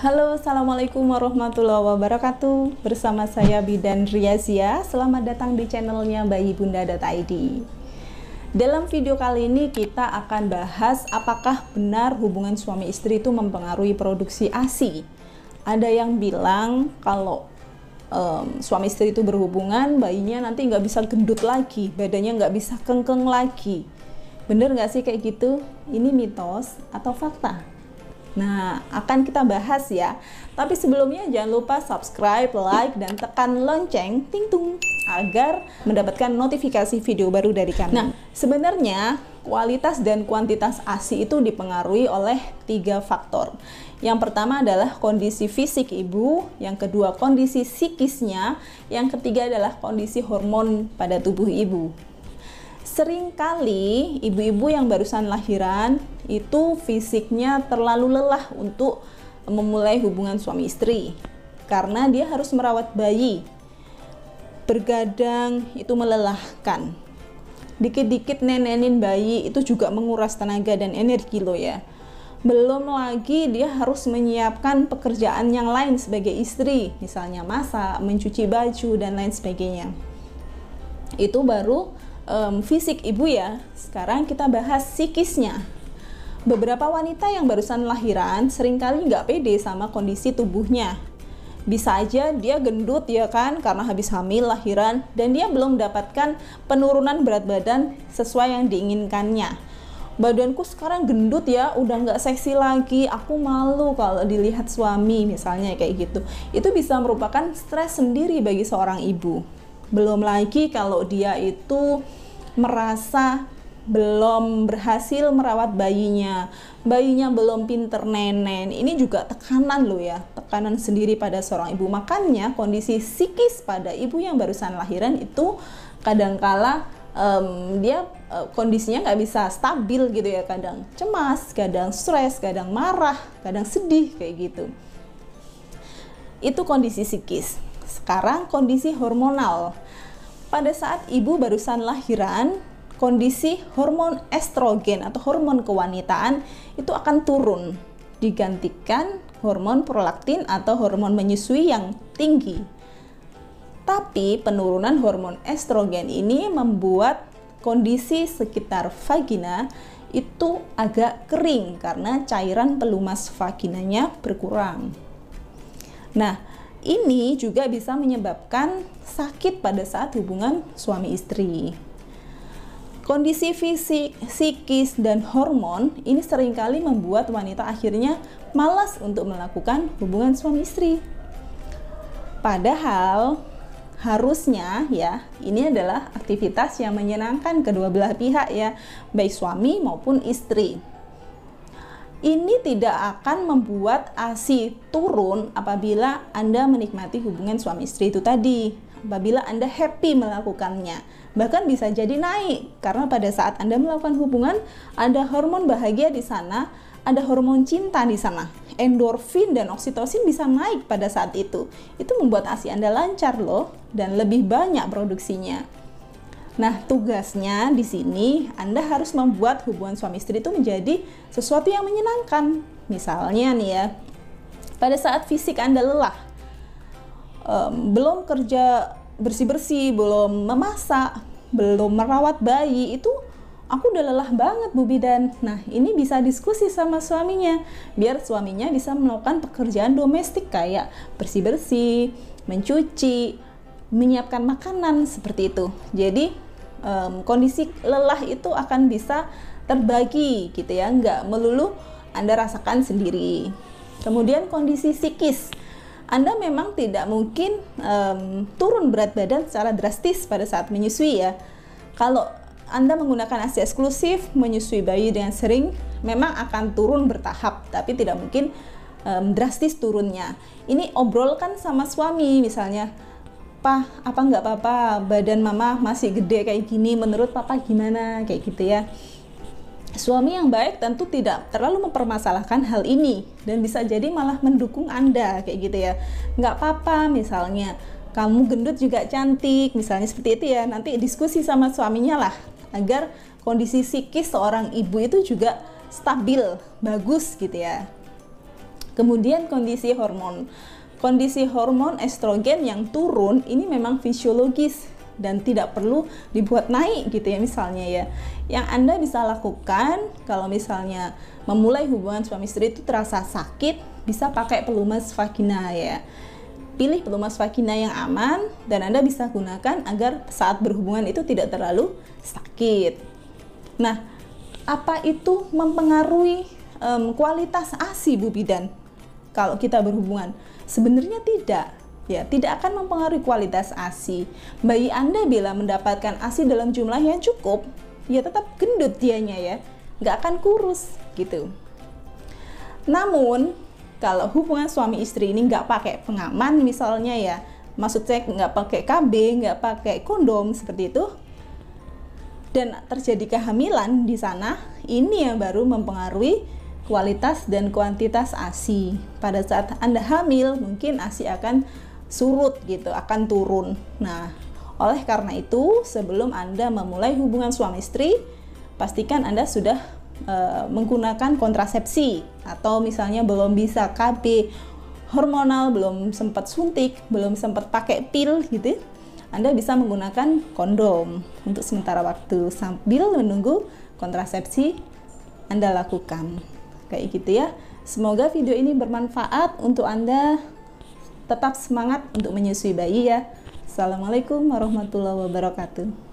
Halo, Assalamualaikum warahmatullahi wabarakatuh. Bersama saya Bidan Riazia. Selamat datang di channelnya bayibunda.id. Dalam video kali ini kita akan bahas apakah benar hubungan suami istri itu mempengaruhi produksi ASI. Ada yang bilang kalau suami istri itu berhubungan, bayinya nanti nggak bisa gendut lagi, badannya nggak bisa kengkeng lagi. Bener nggak sih kayak gitu? Ini mitos atau fakta? Nah, akan kita bahas ya. Tapi sebelumnya jangan lupa subscribe, like, dan tekan lonceng ting-tung agar mendapatkan notifikasi video baru dari kami. Nah, sebenarnya kualitas dan kuantitas ASI itu dipengaruhi oleh 3 faktor. Yang pertama adalah kondisi fisik ibu, yang kedua kondisi psikisnya, yang ketiga adalah kondisi hormon pada tubuh ibu. Seringkali ibu-ibu yang barusan lahiran itu fisiknya terlalu lelah untuk memulai hubungan suami istri karena dia harus merawat bayi. Bergadang itu melelahkan. Dikit-dikit nenenin bayi itu juga menguras tenaga dan energi loh ya. Belum lagi dia harus menyiapkan pekerjaan yang lain sebagai istri, misalnya masak, mencuci baju, dan lain sebagainya. Itu baru fisik ibu ya. Sekarang kita bahas psikisnya. Beberapa wanita yang barusan lahiran seringkali nggak pede sama kondisi tubuhnya. Bisa aja dia gendut ya kan, karena habis hamil lahiran dan dia belum mendapatkan penurunan berat badan sesuai yang diinginkannya. Badanku sekarang gendut ya, udah nggak seksi lagi, aku malu kalau dilihat suami, misalnya kayak gitu. Itu bisa merupakan stres sendiri bagi seorang ibu. Belum lagi kalau dia itu merasa belum berhasil merawat bayinya belum pinter nenen. Ini juga tekanan loh ya, tekanan sendiri pada seorang ibu. Makanya kondisi psikis pada ibu yang barusan lahiran itu kadangkala dia kondisinya nggak bisa stabil gitu ya, kadang cemas, kadang stres, kadang marah, kadang sedih kayak gitu. Itu kondisi psikis. Sekarang kondisi hormonal. Pada saat ibu barusan lahiran, kondisi hormon estrogen atau hormon kewanitaan itu akan turun, digantikan hormon prolaktin atau hormon menyusui yang tinggi. Tapi penurunan hormon estrogen ini membuat kondisi sekitar vagina itu agak kering karena cairan pelumas vaginanya berkurang. Nah, ini juga bisa menyebabkan sakit pada saat hubungan suami istri. Kondisi fisik, psikis, dan hormon ini seringkali membuat wanita akhirnya malas untuk melakukan hubungan suami istri. Padahal harusnya ya, ini adalah aktivitas yang menyenangkan kedua belah pihak ya, baik suami maupun istri. Ini tidak akan membuat ASI turun apabila Anda menikmati hubungan suami istri itu tadi. Apabila Anda happy melakukannya, bahkan bisa jadi naik karena pada saat Anda melakukan hubungan ada hormon bahagia di sana, ada hormon cinta di sana. Endorfin dan oksitosin bisa naik pada saat itu. Itu membuat ASI Anda lancar loh dan lebih banyak produksinya. Nah, tugasnya di sini Anda harus membuat hubungan suami istri itu menjadi sesuatu yang menyenangkan. Misalnya nih ya, pada saat fisik Anda lelah, belum kerja bersih-bersih, belum memasak, belum merawat bayi, itu aku udah lelah banget Bu Bidan. Nah, ini bisa diskusi sama suaminya, biar suaminya bisa melakukan pekerjaan domestik kayak bersih-bersih, mencuci, menyiapkan makanan, seperti itu. Jadi kondisi lelah itu akan bisa terbagi gitu ya, nggak melulu Anda rasakan sendiri. Kemudian kondisi psikis, Anda memang tidak mungkin turun berat badan secara drastis pada saat menyusui ya. Kalau Anda menggunakan ASI eksklusif, menyusui bayi dengan sering, memang akan turun bertahap, tapi tidak mungkin drastis turunnya. Ini obrolkan sama suami, misalnya, "Pak, apa nggak apa-apa, badan mama masih gede kayak gini, menurut papa gimana?" Kayak gitu ya. Suami yang baik tentu tidak terlalu mempermasalahkan hal ini dan bisa jadi malah mendukung Anda kayak gitu ya. Nggak apa-apa, misalnya kamu gendut juga cantik, misalnya seperti itu ya. Nanti diskusi sama suaminya lah agar kondisi psikis seorang ibu itu juga stabil, bagus gitu ya. Kemudian kondisi hormon. Kondisi hormon estrogen yang turun ini memang fisiologis dan tidak perlu dibuat naik gitu ya misalnya ya. Yang Anda bisa lakukan kalau misalnya memulai hubungan suami istri itu terasa sakit, bisa pakai pelumas vagina ya. Pilih pelumas vagina yang aman dan Anda bisa gunakan agar saat berhubungan itu tidak terlalu sakit. Nah, apa itu mempengaruhi kualitas ASI Bu Bidan kalau kita berhubungan? Sebenarnya tidak, ya, tidak akan mempengaruhi kualitas ASI. Bayi Anda bila mendapatkan ASI dalam jumlah yang cukup, ya tetap gendut dianya ya, nggak akan kurus gitu. Namun, kalau hubungan suami istri ini nggak pakai pengaman misalnya ya, maksud saya nggak pakai KB, nggak pakai kondom seperti itu, dan terjadi kehamilan di sana, ini yang baru mempengaruhi kualitas dan kuantitas ASI. Pada saat Anda hamil, mungkin ASI akan surut gitu, akan turun. Nah, oleh karena itu, sebelum Anda memulai hubungan suami istri, pastikan Anda sudah menggunakan kontrasepsi, atau misalnya belum bisa KB hormonal, belum sempat suntik, belum sempat pakai pil gitu, Anda bisa menggunakan kondom untuk sementara waktu sambil menunggu kontrasepsi Anda lakukan. Kayak gitu ya. Semoga video ini bermanfaat untuk Anda tetap semangat untuk menyusui bayi ya. Assalamualaikum warahmatullahi wabarakatuh.